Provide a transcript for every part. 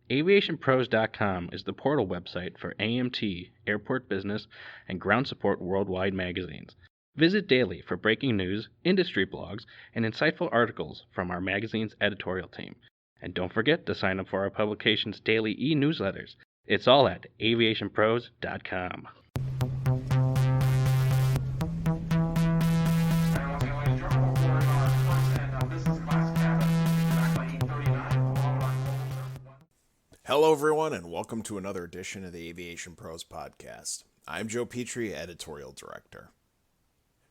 AviationPros.com is the portal website for AMT, Airport Business, and Ground Support Worldwide magazines. Visit daily for breaking news, industry blogs, and insightful articles from our magazine's editorial team. And don't forget to sign up for our publication's daily e-newsletters. It's all at AviationPros.com. Hello, everyone, and welcome to another edition of the Aviation Pros podcast. I'm Joe Petrie, Editorial Director.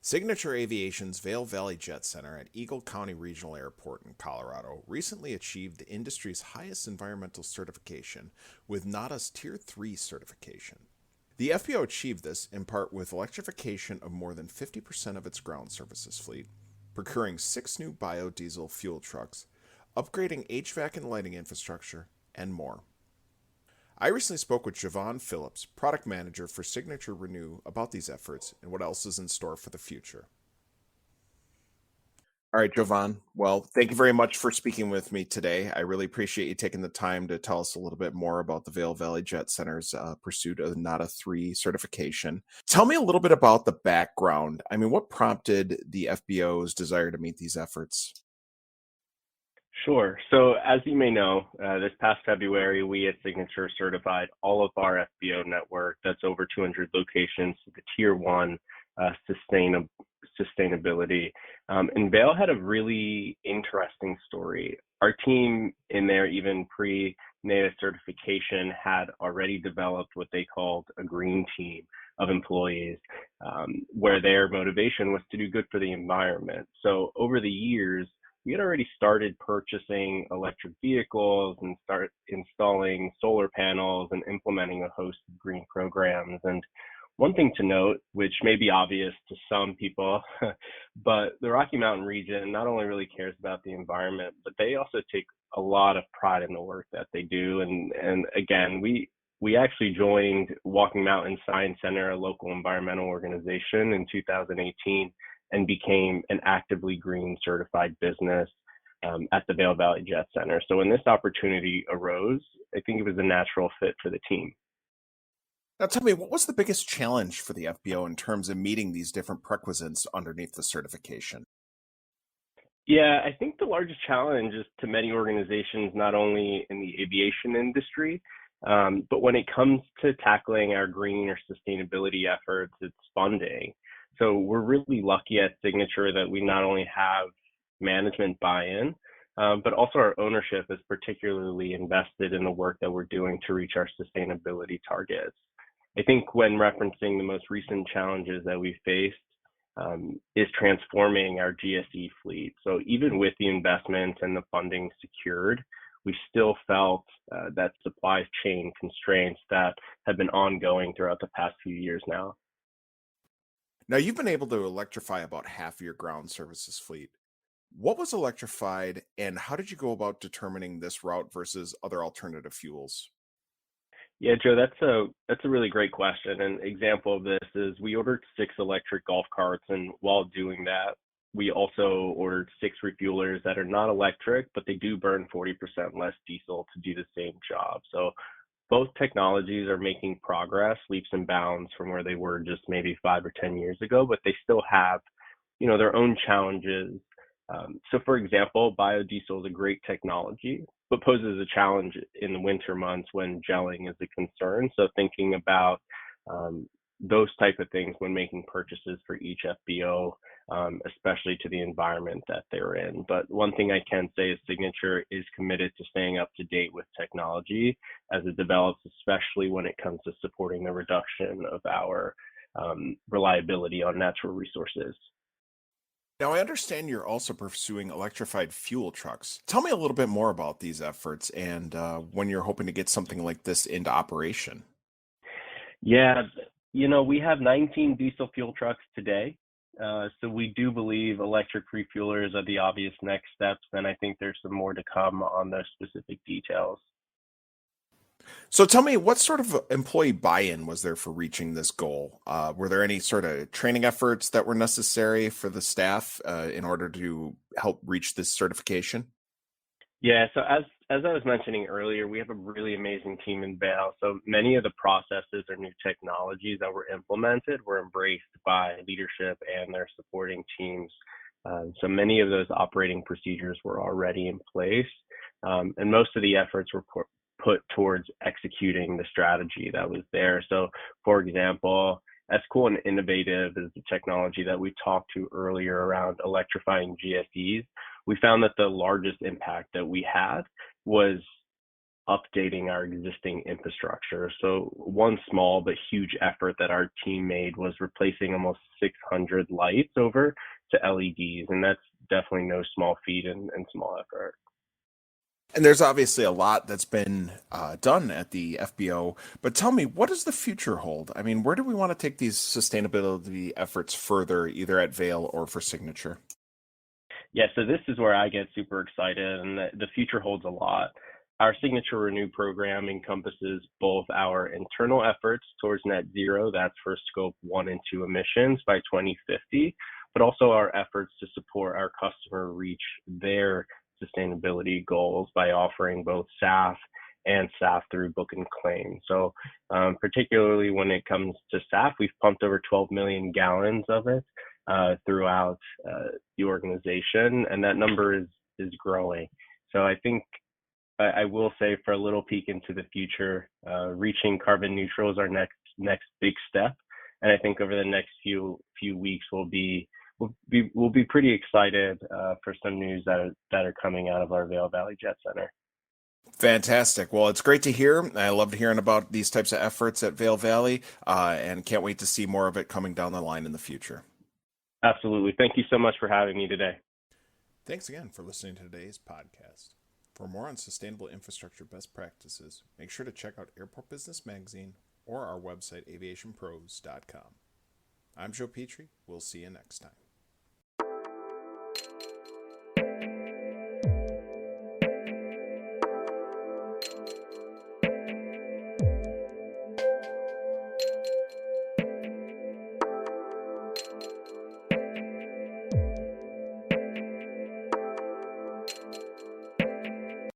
Signature Aviation's Vail Valley Jet Center at Eagle County Regional Airport in Colorado recently achieved the industry's highest environmental certification with NADA's Tier 3 certification. The FBO achieved this in part with electrification of more than 50% of its ground services fleet, procuring 6 new biodiesel fuel trucks, upgrading HVAC and lighting infrastructure, and more. I recently spoke with Jovan Phillips, product manager for Signature Renew, about these efforts and what else is in store for the future. All right, Jovan. Well, thank you very much for speaking with me today. I really appreciate you taking the time to tell us a little bit more about the Vail Valley Jet Center's pursuit of the NADA 3 certification. Tell me a little bit about the background. I mean, what prompted the FBO's desire to meet these efforts? Sure. So as you may know, this past February, we at Signature certified all of our FBO network, that's over 200 locations, to the Tier 1 sustainability. And Vail had a really interesting story. Our team in there, even pre-NADA certification, had already developed what they called a green team of employees, where their motivation was to do good for the environment. So over the years, we had already started purchasing electric vehicles and start installing solar panels and implementing a host of green programs. And one thing to note, which may be obvious to some people, but the Rocky Mountain region not only really cares about the environment, but they also take a lot of pride in the work that they do. And again, we actually joined Walking Mountain Science Center, a local environmental organization, in 2018. And became an actively green certified business at the Vail Valley Jet Center. So when this opportunity arose, I think it was a natural fit for the team. Now tell me, what was the biggest challenge for the FBO in terms of meeting these different prerequisites underneath the certification? Yeah, I think the largest challenge is to many organizations, not only in the aviation industry, but when it comes to tackling our green or sustainability efforts, it's funding. So we're really lucky at Signature that we not only have management buy-in, but also our ownership is particularly invested in the work that we're doing to reach our sustainability targets. I think when referencing the most recent challenges that we faced is transforming our GSE fleet. So even with the investment and the funding secured, we still felt that supply chain constraints that have been ongoing throughout the past few years now. Now, you've been able to electrify about half of your ground services fleet. What was electrified, and how did you go about determining this route versus other alternative fuels? Yeah, Joe, that's a really great question. An example of this is we ordered 6 electric golf carts, and while doing that, we also ordered 6 refuelers that are not electric, but they do burn 40% less diesel to do the same job. So both technologies are making progress, leaps and bounds from where they were just maybe 5 or 10 years ago, but they still have, their own challenges. So for example, biodiesel is a great technology, but poses a challenge in the winter months when gelling is a concern. So thinking about those type of things when making purchases for each FBO, especially to the environment that they're in. But one thing I can say is Signature is committed to staying up to date with technology as it develops, especially when it comes to supporting the reduction of our reliability on natural resources. Now, I understand you're also pursuing electrified fuel trucks. Tell me a little bit more about these efforts and when you're hoping to get something like this into operation. Yeah, we have 19 diesel fuel trucks today. So we do believe electric refuelers are the obvious next steps, and I think there's some more to come on those specific details. So tell me, what sort of employee buy-in was there for reaching this goal? Were there any sort of training efforts that were necessary for the staff in order to help reach this certification? Yeah, so as I was mentioning earlier, we have a really amazing team in Vail. So many of the processes or new technologies that were implemented were embraced by leadership and their supporting teams. So many of those operating procedures were already in place, and most of the efforts were put towards executing the strategy that was there. So, for example, as cool and innovative as the technology that we talked to earlier around electrifying GSEs, we found that the largest impact that we had was updating our existing infrastructure. So one small but huge effort that our team made was replacing almost 600 lights over to LEDs, and that's definitely no small feat and small effort. And there's obviously a lot that's been done at the FBO, but tell me, what does the future hold? I mean, where do we want to take these sustainability efforts further, either at Vail or for Signature? Yeah, so this is where I get super excited, and the future holds a lot. Our Signature Renew program encompasses both our internal efforts towards net zero, that's for scope 1 and 2 emissions by 2050, but also our efforts to support our customer reach their sustainability goals by offering both SAF and SAF through book and claim. So particularly when it comes to SAF, we've pumped over 12 million gallons of it throughout the organization, and that number is growing. So I think I will say, for a little peek into the future, reaching carbon neutral is our next big step, and I think over the next few weeks we'll be pretty excited for some news that are coming out of our Vail Valley Jet Center. Fantastic. Well, it's great to hear. I loved hearing about these types of efforts at Vail Valley, and can't wait to see more of it coming down the line in the future. Absolutely. Thank you so much for having me today. Thanks again for listening to today's podcast. For more on sustainable infrastructure best practices, make sure to check out Airport Business Magazine or our website, AviationPros.com. I'm Joe Petrie. We'll see you next time.